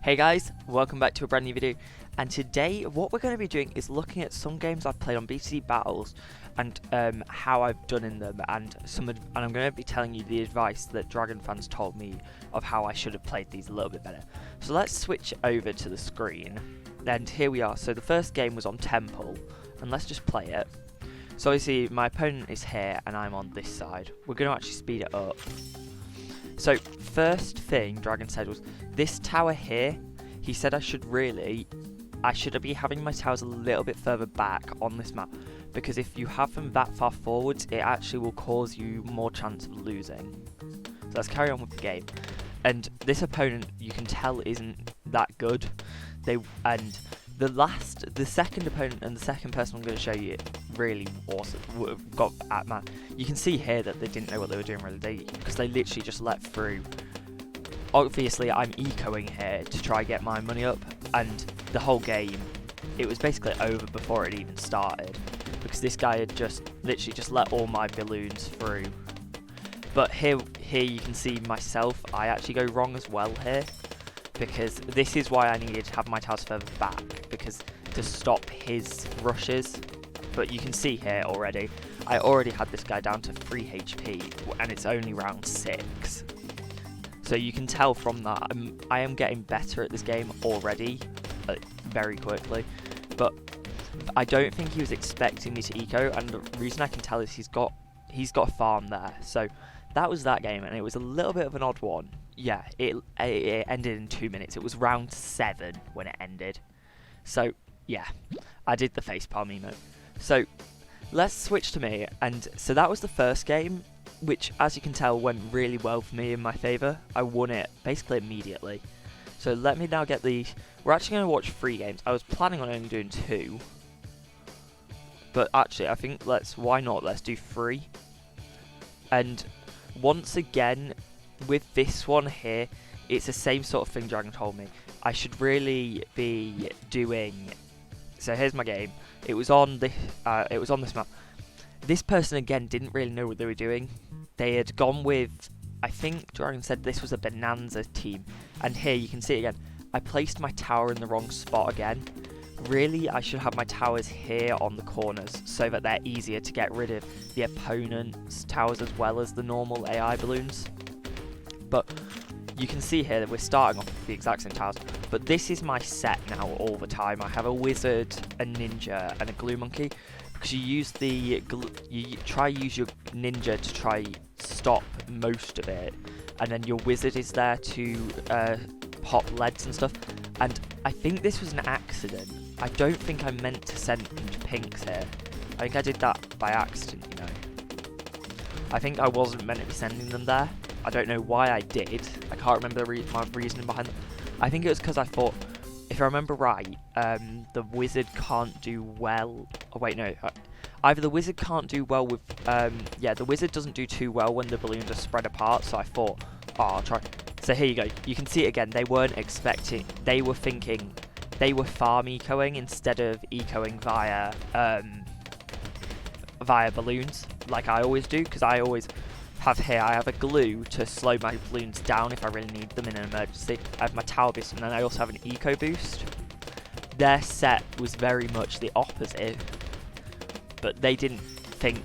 Hey guys, welcome back to a brand new video, and today what we're going to be doing is looking at some games I've played on BTD Battles and how I've done in them, and I'm going to be telling you the advice that Dragon fans told me of how I should have played these a little bit better. So let's switch over to the screen, and here we are. So the first game was on Temple, and let's just play it. So obviously my opponent is here and I'm on this side. We're going to actually speed it up. So first thing Dragon said was, this tower here, he said I should be having my towers a little bit further back on this map, because if you have them that far forwards, it actually will cause you more chance of losing. So let's carry on with the game. And this opponent, you can tell, isn't that good. The second opponent and the second person I'm going to show you, really awesome. Got at man. You can see here that they didn't know what they were doing really, because they literally just let through. Obviously, I'm ecoing here to try get my money up, and the whole game, it was basically over before it even started, because this guy had literally just let all my balloons through. But here you can see myself. I actually go wrong as well here, because this is why I needed to have my towers further back, because to stop his rushes. But you can see here already, I already had this guy down to 3 HP, and it's only round 6. So you can tell from that, I am getting better at this game already, very quickly. But I don't think he was expecting me to eco, and the reason I can tell is he's got a farm there. So that was that game, and it was a little bit of an odd one. Yeah, it ended in 2 minutes. It was round 7 when it ended. So yeah, I did the facepalm emote. So let's switch to me, and so that was the first game, which, as you can tell, went really well for me in my favour. I won it basically immediately. So let me now get we're actually going to watch 3 games. I was planning on only doing 2, but actually I think why not, let's do 3. And once again, with this one here, it's the same sort of thing Dragon told me. I should really be doing. So here's my game. It was on this map. This person again didn't really know what they were doing. They had gone with, I think Dragon said this was a Bonanza team. And here you can see it again. I placed my tower in the wrong spot again. Really, I should have my towers here on the corners so that they're easier to get rid of the opponent's towers as well as the normal AI balloons. But you can see here that we're starting off with the exact same towers. But this is my set now all the time. I have a wizard, a ninja, and a glue monkey. Because you use use your ninja to try stop most of it, and then your wizard is there to pop leads and stuff. And I think this was an accident. I don't think I meant to send them to pinks here. I think I did that by accident, you know. I think I wasn't meant to be sending them there. I don't know why I did. I can't remember my reasoning behind it. I think it was because I thought, if I remember right, the wizard can't do well. Oh wait, no. Either the wizard can't do well with. Yeah, the wizard doesn't do too well when the balloons are spread apart. So I thought, oh, I'll try. So here you go. You can see it again. They weren't expecting. They were thinking. They were farm ecoing instead of ecoing via balloons, like I always do, because I always have here. I have a glue to slow my balloons down if I really need them in an emergency. I have my tower boost, and then I also have an eco boost. Their set was very much the opposite, but they didn't think.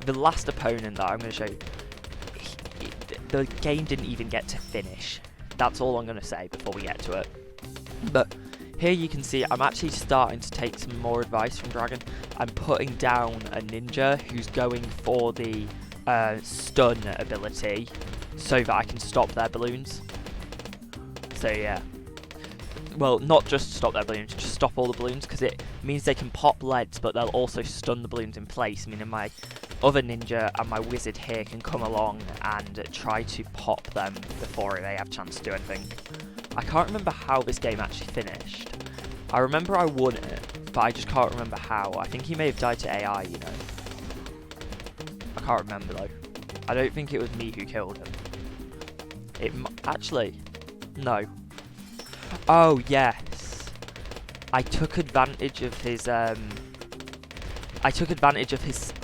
The last opponent that I'm going to show you, the game didn't even get to finish. That's all I'm going to say before we get to it. But here you can see I'm actually starting to take some more advice from Dragon. I'm putting down a ninja who's going for the stun ability so that I can stop their balloons. So yeah. Well, not just stop their balloons, just stop all the balloons, because it means they can pop leads, but they'll also stun the balloons in place, meaning my other ninja and my wizard here can come along and try to pop them before they have a chance to do anything. I can't remember how this game actually finished. I remember I won it, but I just can't remember how. I think he may have died to AI, you know. I can't remember though. I don't think it was me who killed him. Actually, no. Oh yes, I took advantage of his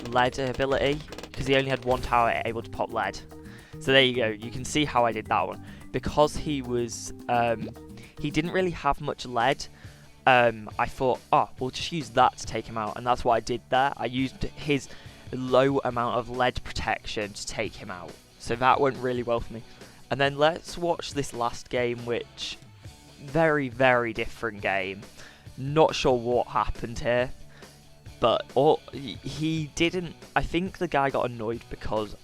lead ability, because he only had one tower able to pop lead. So there you go. You can see how I did that one, because he was he didn't really have much lead. I thought, oh, we'll just use that to take him out, and that's what I did there. I used his low amount of lead protection to take him out, so that went really well for me. And then let's watch this last game, which very, very different game. Not sure what happened here, but he didn't. I think the guy got annoyed because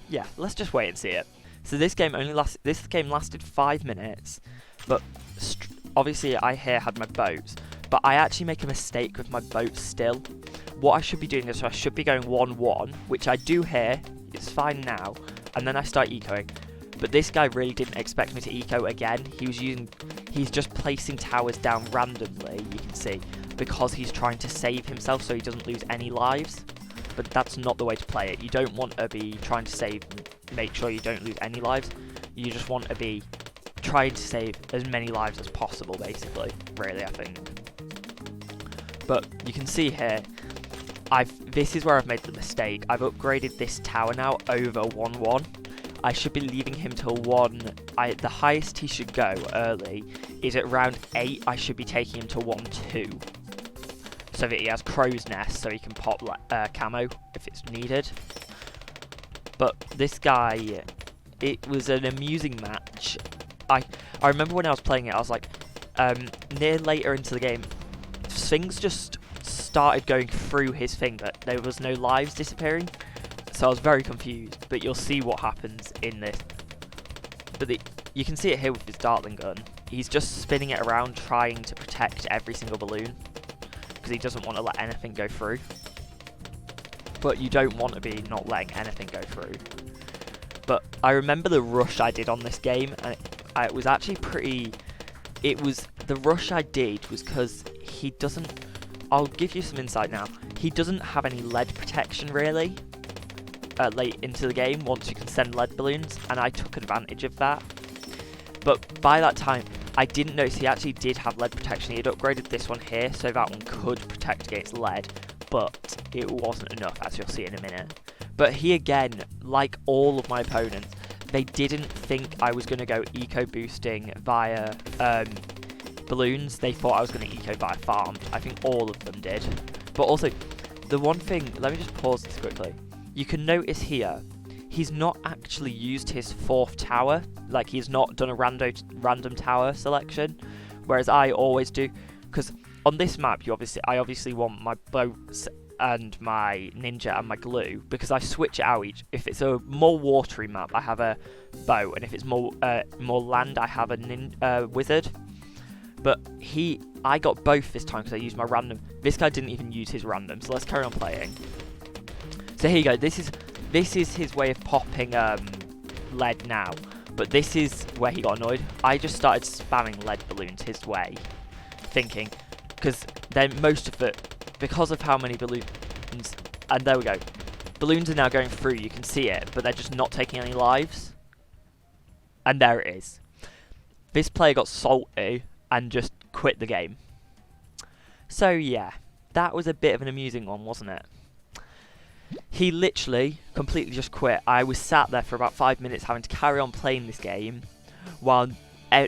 yeah, let's just wait and see it. So this game lasted 5 minutes, but obviously I here had my boats, but I actually make a mistake with my boat still. What I should be doing is I should be going 1-1, which I do here. It's fine now, and then I start ecoing. But this guy really didn't expect me to eco again. He's just placing towers down randomly, you can see, because he's trying to save himself so he doesn't lose any lives. But that's not the way to play it. You don't want to be trying to make sure you don't lose any lives. You just want to be trying to save as many lives as possible, basically, really, I think. But you can see here, this is where I've made the mistake. I've upgraded this tower now over 1-1. I should be leaving him till 1. The highest he should go early is at round 8. I should be taking him to 1-2. So that he has crow's nest, so he can pop camo if it's needed. But this guy, it was an amusing match. I remember when I was playing it, I was like, near later into the game, things just started going through his thing, but there was no lives disappearing. So I was very confused, but you'll see what happens in this. But you can see it here with his Dartling gun. He's just spinning it around, trying to protect every single balloon, because he doesn't want to let anything go through. But you don't want to be not letting anything go through. But I remember the rush I did on this game, and it was actually pretty... the rush I did was because he doesn't... I'll give you some insight now. He doesn't have any lead protection, really, late into the game, once you can send lead balloons, and I took advantage of that. But by that time, I didn't notice he actually did have lead protection. He had upgraded this one here, so that one could protect against lead, but it wasn't enough, as you'll see in a minute. But he, again, like all of my opponents, they didn't think I was going to go eco boosting via balloons. They thought I was going to eco via farmed. I think all of them did. But also, the one thing, let me just pause this quickly. You can notice here, he's not actually used his 4th tower. Like, he's not done a random tower selection, whereas I always do. Because on this map, I obviously want my boats and my ninja and my glue, because I switch it out each. If it's a more watery map, I have a bow, and if it's more land, I have a wizard. But I got both this time because I used my random. This guy didn't even use his random, so let's carry on playing. So here you go. This is his way of popping lead now, but this is where he got annoyed. I just started spamming lead balloons his way, thinking, because then most of it, because of how many balloons, and there we go. Balloons are now going through. You can see it, but they're just not taking any lives. And there it is. This player got salty and just quit the game. So yeah, that was a bit of an amusing one, wasn't it? He literally completely just quit. I was sat there for about 5 minutes having to carry on playing this game while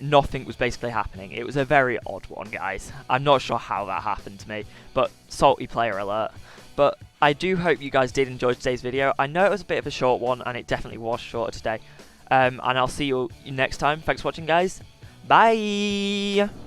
nothing was basically happening. It was a very odd one, guys. I'm not sure how that happened to me, but salty player alert. But I do hope you guys did enjoy today's video. I know it was a bit of a short one, and it definitely was shorter today. And I'll see you next time. Thanks for watching, guys. Bye!